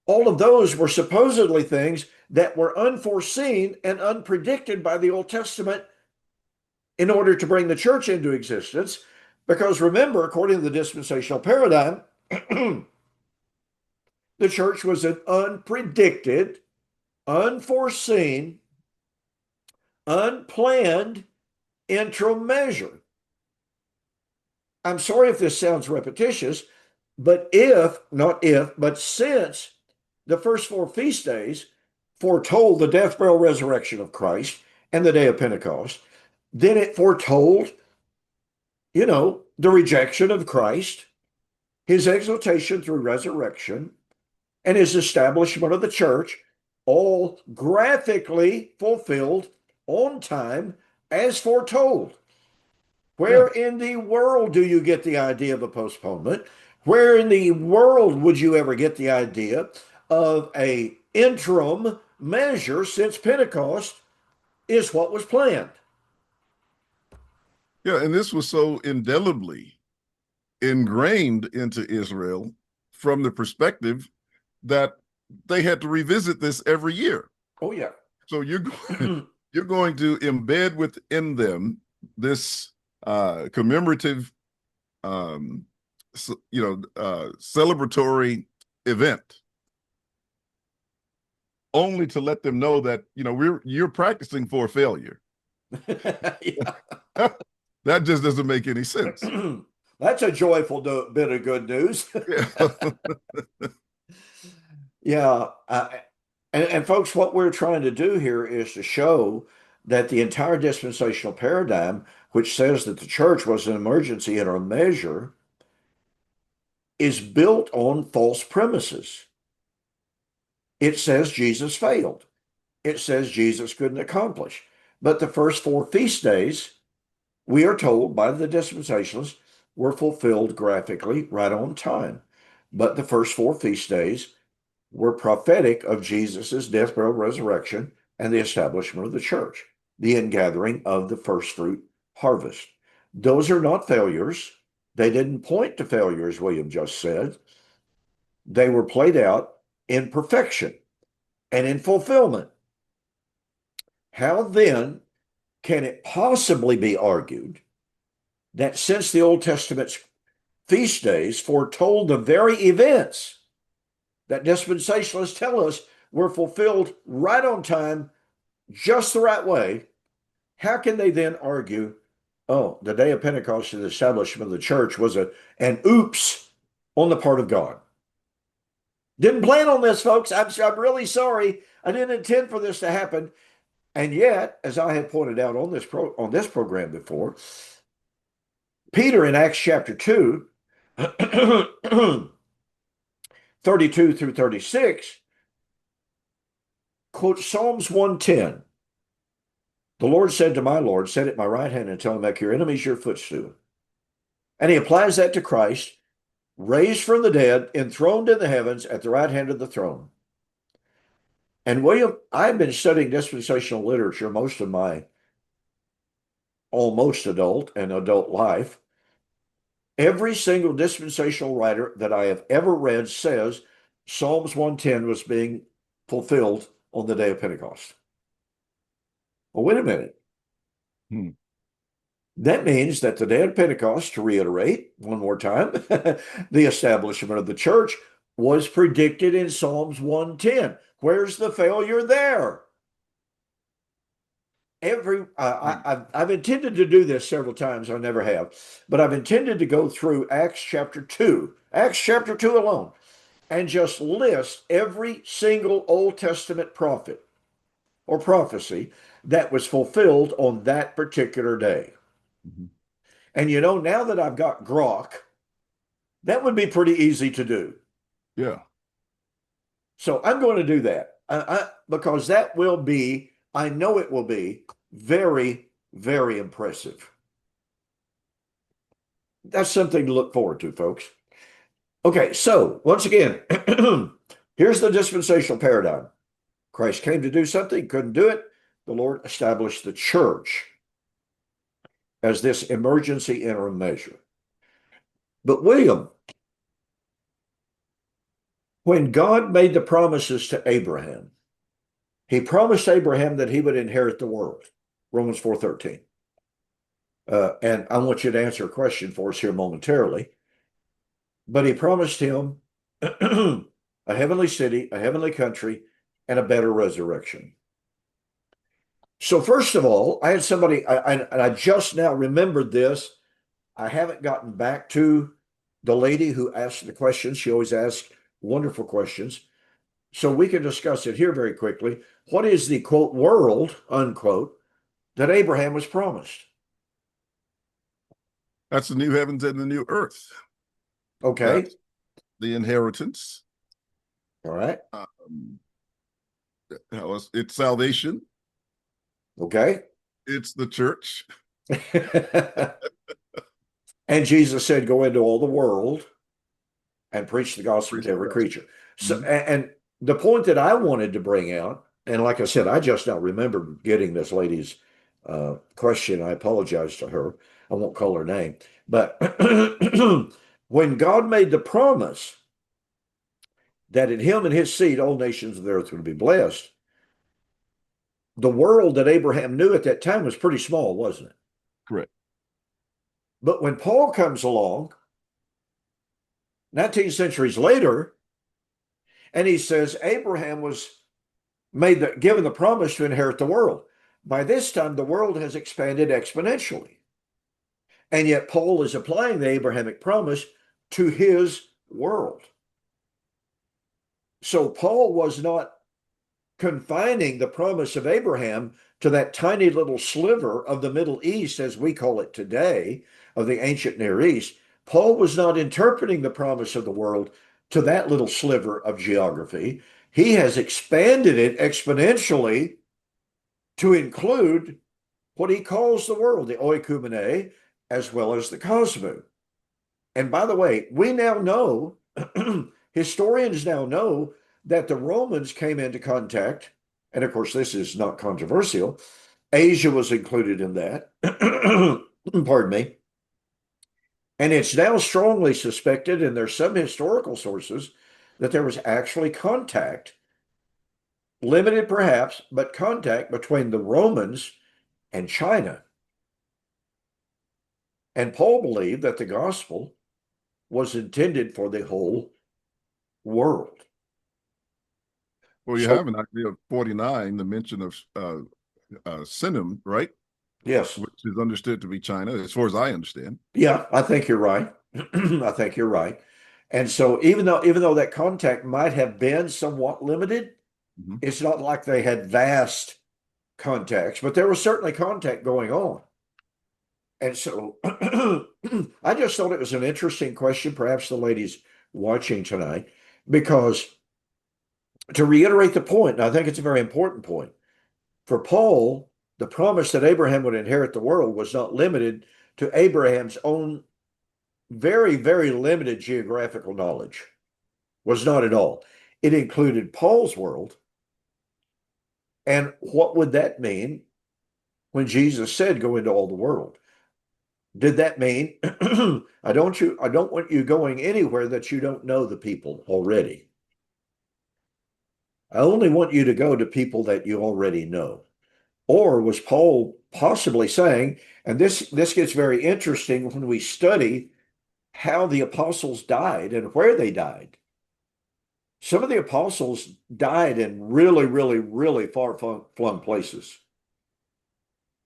All of those were supposedly things that were unforeseen and unpredicted by the Old Testament in order to bring the church into existence. Because remember, according to the dispensational paradigm, the church was an unpredicted, unforeseen, unplanned interim measure. I'm sorry if this sounds repetitious, but since the first four feast days foretold the death, burial, resurrection of Christ and the day of Pentecost, then it foretold, the rejection of Christ, his exaltation through resurrection, and his establishment of the church, all graphically fulfilled on time as foretold. Where in the world do you get the idea of a postponement? Where in the world would you ever get the idea of a interim measure, since Pentecost is what was planned? Yeah, and this was so indelibly ingrained into Israel from the perspective that they had to revisit this every year. Oh yeah. So you're you're going to embed within them this commemorative, celebratory event, only to let them know that you're practicing for failure. Yeah. That just doesn't make any sense. That's a joyful bit of good news. Yeah. Yeah. And folks, what we're trying to do here is to show that the entire dispensational paradigm, which says that the church was an emergency in a measure, is built on false premises. It says Jesus failed. It says Jesus couldn't accomplish. But the first four feast days, we are told by the dispensationalists, were fulfilled graphically right on time. But the first four feast days were prophetic of Jesus's death, burial, resurrection, and the establishment of the church, the ingathering of the first fruit harvest. Those are not failures. They didn't point to failure, as William just said. They were played out in perfection and in fulfillment. How then can it possibly be argued that since the Old Testament's feast days foretold the very events that dispensationalists tell us were fulfilled right on time, just the right way, how can they then argue, oh, the day of Pentecost and the establishment of the church was an oops on the part of God? Didn't plan on this, folks. I'm really sorry. I didn't intend for this to happen. And yet, as I have pointed out on this program before, Peter in Acts chapter 2, 32 through 36, quotes Psalms 110. The Lord said to my Lord, sit at my right hand until I make your enemies your footstool. And he applies that to Christ, raised from the dead, enthroned in the heavens at the right hand of the throne. And William, I've been studying dispensational literature most of my almost adult and adult life. Every single dispensational writer that I have ever read says Psalms 110 was being fulfilled on the day of Pentecost. Well, wait a minute. That means that the day of Pentecost, to reiterate one more time, the establishment of the church was predicted in Psalms 110. Where's the failure there? I've intended to do this several times. I never have, but I've intended to go through Acts chapter 2 alone, and just list every single Old Testament prophet or prophecy that was fulfilled on that particular day. Mhm. And now that I've got Grok, that would be pretty easy to do. Yeah. So I'm going to do that because that will be, I know it will be very, very impressive. That's something to look forward to, folks. Okay, so once again, here's the dispensational paradigm. Christ came to do something, couldn't do it. The Lord established the church as this emergency interim measure. But William, when God made the promises to Abraham, he promised Abraham that he would inherit the world, Romans 4:13. And I want you to answer a question for us here momentarily. But he promised him a heavenly city, a heavenly country, and a better resurrection. So first of all, I had somebody, and I just now remembered this. I haven't gotten back to the lady who asked the questions. She always asks wonderful questions. So we can discuss it here very quickly. What is the quote world, unquote, that Abraham was promised? That's the new heavens and the new earth. Okay. That's the inheritance. All right. It's salvation. Okay. It's the church. And Jesus said, go into all the world and preach the gospel Preach to the every gospel. creature. So, and the point that I wanted to bring out, and like I said, I just now remembered getting this lady's question. I apologize to her. I won't call her name. But when God made the promise that in him and his seed, all nations of the earth would be blessed, the world that Abraham knew at that time was pretty small, wasn't it? Correct. But when Paul comes along, 19 centuries later, and he says Abraham was given the promise to inherit the world. By this time, the world has expanded exponentially. And yet Paul is applying the Abrahamic promise to his world. So Paul was not confining the promise of Abraham to that tiny little sliver of the Middle East, as we call it today, of the ancient Near East. Paul was not interpreting the promise of the world to that little sliver of geography. He has expanded it exponentially to include what he calls the world, the oikumene, as well as the cosmos. And by the way, we now know, historians now know, that the Romans came into contact, and of course, this is not controversial. Asia was included in that. Pardon me. And it's now strongly suspected, and there's some historical sources, that there was actually contact, limited perhaps, but contact between the Romans and China. And Paul believed that the gospel was intended for the whole world. Well, you have in Isaiah 49 the mention of Sinim, right? Yes. Which is understood to be China, as far as I understand. Yeah, I think you're right. I think you're right. And so even though that contact might have been somewhat limited, it's not like they had vast contacts, but there was certainly contact going on. And so I just thought it was an interesting question, perhaps the ladies watching tonight, because to reiterate the point, and I think it's a very important point, for Paul, the promise that Abraham would inherit the world was not limited to Abraham's own very, very limited geographical knowledge. Was not at all. It included Paul's world. And what would that mean when Jesus said, go into all the world? Did that mean I don't want you going anywhere that you don't know the people already? I only want you to go to people that you already know. Or was Paul possibly saying, and this gets very interesting when we study how the apostles died and where they died. Some of the apostles died in really, really, really far-flung places.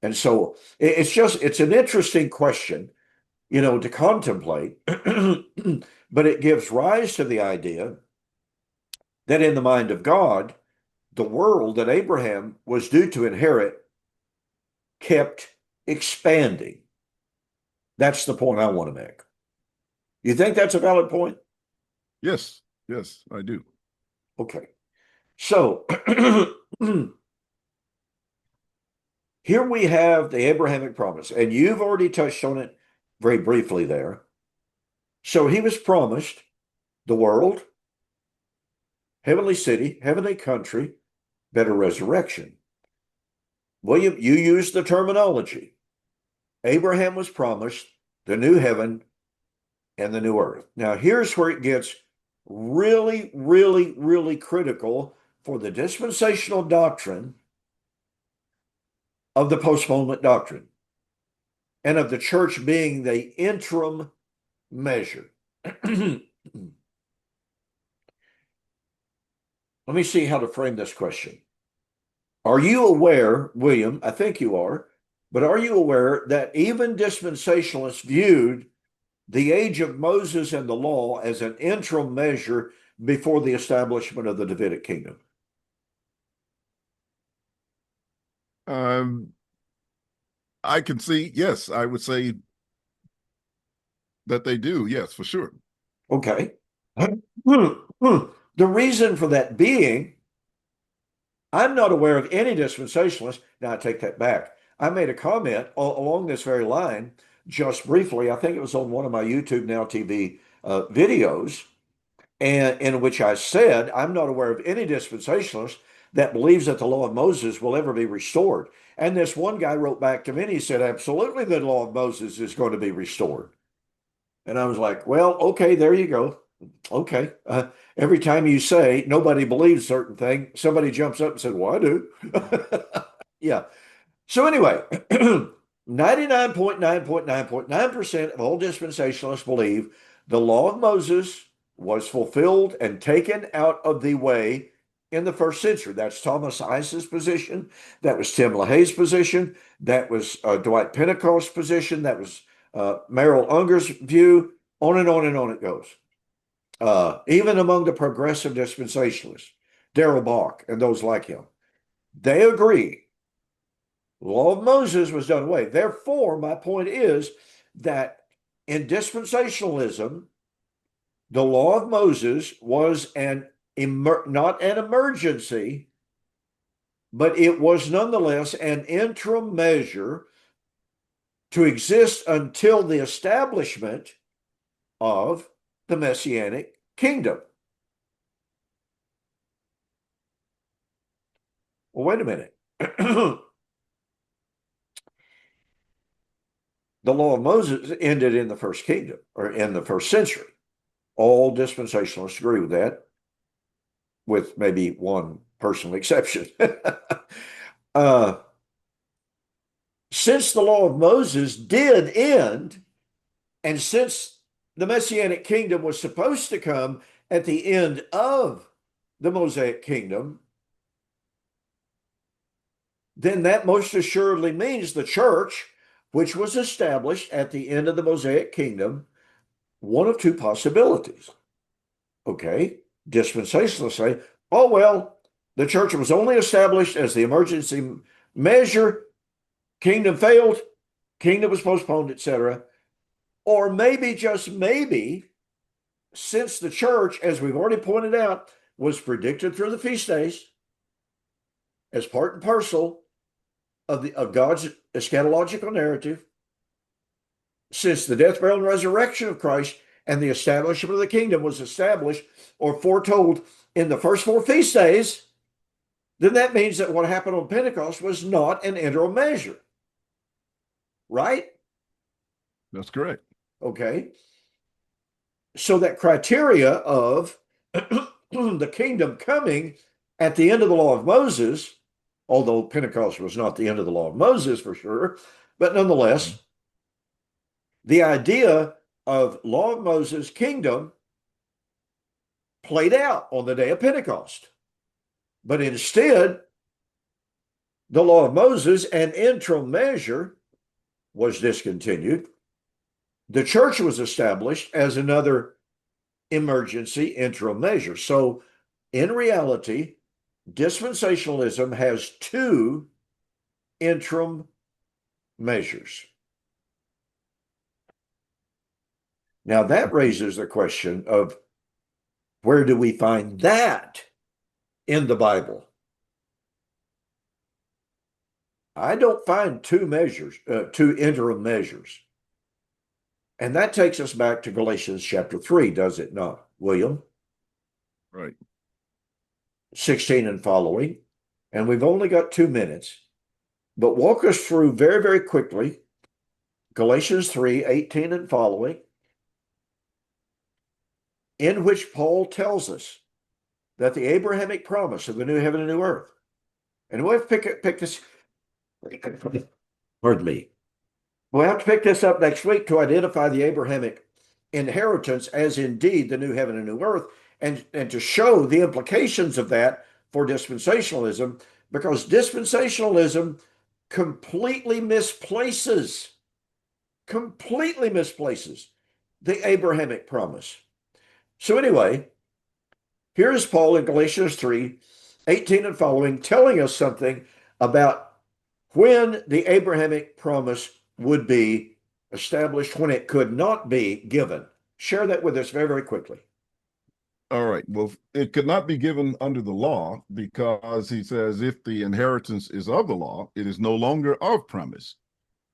And so it's an interesting question, to contemplate, but it gives rise to the idea that in the mind of God, the world that Abraham was due to inherit kept expanding. That's the point I want to make. You think that's a valid point? Yes, I do. Okay. So here we have the Abrahamic promise, and you've already touched on it very briefly there. So he was promised the world, heavenly city, heavenly country, better resurrection. William, you used the terminology. Abraham was promised the new heaven and the new earth. Now, here's where it gets really, really, really critical for the dispensational doctrine of the postponement doctrine and of the church being the interim measure. Let me see how to frame this question. Are you aware, William, I think you are, but are you aware that even dispensationalists viewed the age of Moses and the law as an interim measure before the establishment of the Davidic kingdom? I can see, yes, I would say that they do, yes, for sure. Okay. The reason for that being, I'm not aware of any dispensationalist. Now I take that back. I made a comment along this very line just briefly. I think it was on one of my YouTube Now TV videos, and in which I said, I'm not aware of any dispensationalist that believes that the law of Moses will ever be restored. And this one guy wrote back to me and he said, absolutely, the law of Moses is going to be restored. And I was like, well, okay, there you go. Okay. Every time you say nobody believes certain thing, somebody jumps up and said, well, I do. Yeah. So anyway, 99.9.9.9% of all dispensationalists believe the law of Moses was fulfilled and taken out of the way in the first century. That's Thomas Ice's position. That was Tim LaHaye's position. That was Dwight Pentecost's position. That was Merrill Unger's view, on and on and on it goes. Even among the progressive dispensationalists, Darrell Bach and those like him, they agree the law of Moses was done away. Therefore, my point is that in dispensationalism, the law of Moses was not an emergency, but it was nonetheless an interim measure to exist until the establishment of the Messianic kingdom. Well, wait a minute. The law of Moses ended in the first kingdom, or in the first century. All dispensationalists agree with that, with maybe one personal exception. Since the law of Moses did end, and since the Messianic kingdom was supposed to come at the end of the Mosaic kingdom, then that most assuredly means the church, which was established at the end of the Mosaic kingdom, one of two possibilities. Okay, dispensationalists say, oh, well, the church was only established as the emergency measure, kingdom failed, kingdom was postponed, etc. Or maybe, just maybe, since the church, as we've already pointed out, was predicted through the feast days as part and parcel of God's eschatological narrative, since the death, burial, and resurrection of Christ and the establishment of the kingdom was established or foretold in the first four feast days, then that means that what happened on Pentecost was not an interim measure. Right? That's correct. Okay. So that criteria of the kingdom coming at the end of the law of Moses, although Pentecost was not the end of the law of Moses for sure, but nonetheless, the idea of law of Moses kingdom played out on the day of Pentecost. But instead, the law of Moses, an interim measure, was discontinued. The church was established as another emergency interim measure. So in reality, dispensationalism has two interim measures. Now that raises the question of, where do we find that in the Bible? I don't find two interim measures. And that takes us back to Galatians chapter 3, does it not, William? Right. 16 and following. And we've only got 2 minutes, but walk us through very, very quickly Galatians 3, 18 and following, in which Paul tells us that the Abrahamic promise of the new heaven and new earth, and we'll have to pick this, pardon me, we'll have to pick this up next week to identify the Abrahamic inheritance as indeed the new heaven and new earth, and to show the implications of that for dispensationalism, because dispensationalism completely misplaces the Abrahamic promise. So anyway, here is Paul in Galatians 3, 18 and following, telling us something about when the Abrahamic promise would be established, when it could not be given. Share that with us very, very quickly. All right. Well, it could not be given under the law, because he says if the inheritance is of the law, it is no longer of promise.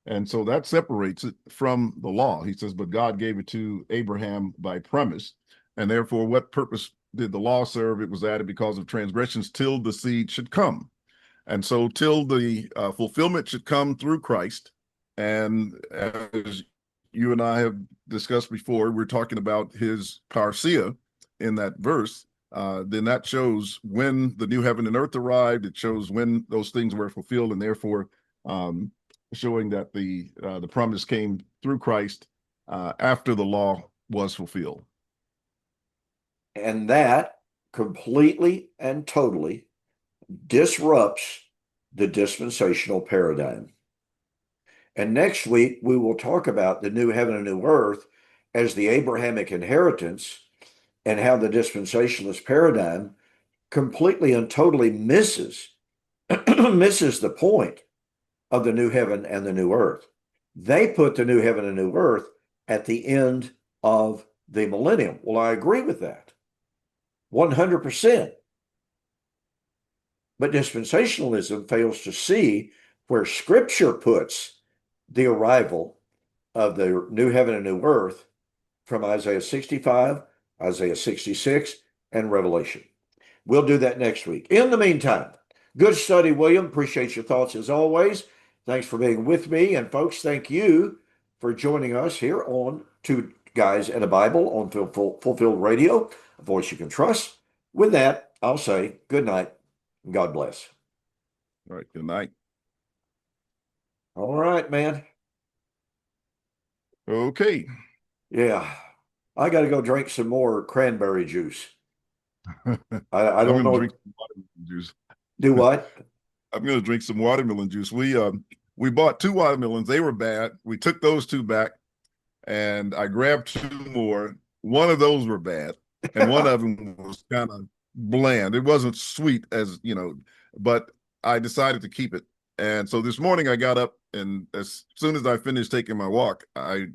And so that separates it from the law. He says, but God gave it to Abraham by promise. And therefore, what purpose did the law serve? It was added because of transgressions till the seed should come. And so till the fulfillment should come through Christ. And as you and I have discussed before, we're talking about his parousia in that verse. Then that shows when the new heaven and earth arrived. It shows when those things were fulfilled, and therefore showing that the promise came through Christ after the law was fulfilled. And that completely and totally disrupts the dispensational paradigm. And next week, we will talk about the new heaven and new earth as the Abrahamic inheritance and how the dispensationalist paradigm completely and totally misses the point of the new heaven and the new earth. They put the new heaven and new earth at the end of the millennium. Well, I agree with that 100%. But dispensationalism fails to see where Scripture puts the arrival of the new heaven and new earth from Isaiah 65, Isaiah 66, and Revelation. We'll do that next week. In the meantime, good study, William. Appreciate your thoughts as always. Thanks for being with me. And folks, thank you for joining us here on Two Guys and a Bible on Fulfilled Radio, a voice you can trust. With that, I'll say good night. God bless. All right. Good night. All right, man. Okay. Yeah. I got to go drink some more cranberry juice. I I'm don't going to know. drink some watermelon juice. Do what? I'm going to drink some watermelon juice. We bought 2 watermelons. They were bad. We took those 2 back, and I grabbed 2 more. One of those were bad, and one of them was kind of bland. It wasn't sweet but I decided to keep it. And so this morning I got up, and as soon as I finished taking my walk, I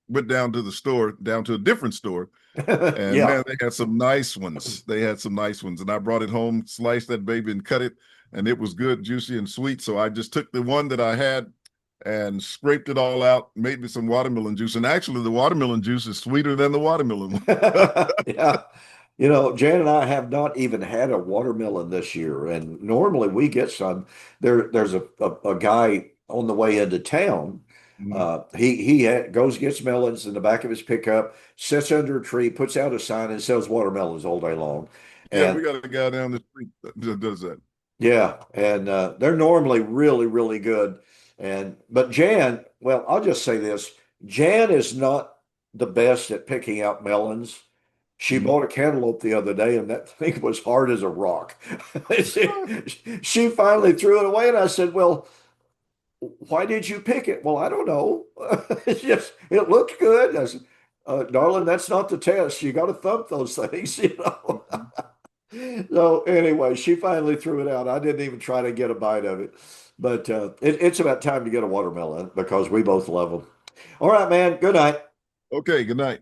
went down to a different store. And Yeah. man, they had some nice ones. And I brought it home, sliced that baby and cut it. And it was good, juicy and sweet. So I just took the one that I had and scraped it all out, made me some watermelon juice. And actually, the watermelon juice is sweeter than the watermelon one. Yeah. You know, Jan and I have not even had a watermelon this year, and normally we get some. There's a guy on the way into town. Mhm. Goes gets melons in the back of his pickup, sits under a tree, puts out a sign, and sells watermelons all day long. Yeah, And we got a guy down the street that does that. yeah, and they're normally really, really good. But Jan, well, I'll just say this: Jan is not the best at picking out melons. She Mhm. bought a cantaloupe the other day, and that thing was hard as a rock. She finally threw it away, and I said, "Well, why did you pick it?" "Well, I don't know. It's just it looked good." I said, "Darling, that's not the test. You got to thump those things, you know." Mhm. So anyway, she finally threw it out. I didn't even try to get a bite of it, but it's about time to get a watermelon because we both love them. All right, man. Good night. Okay, good night.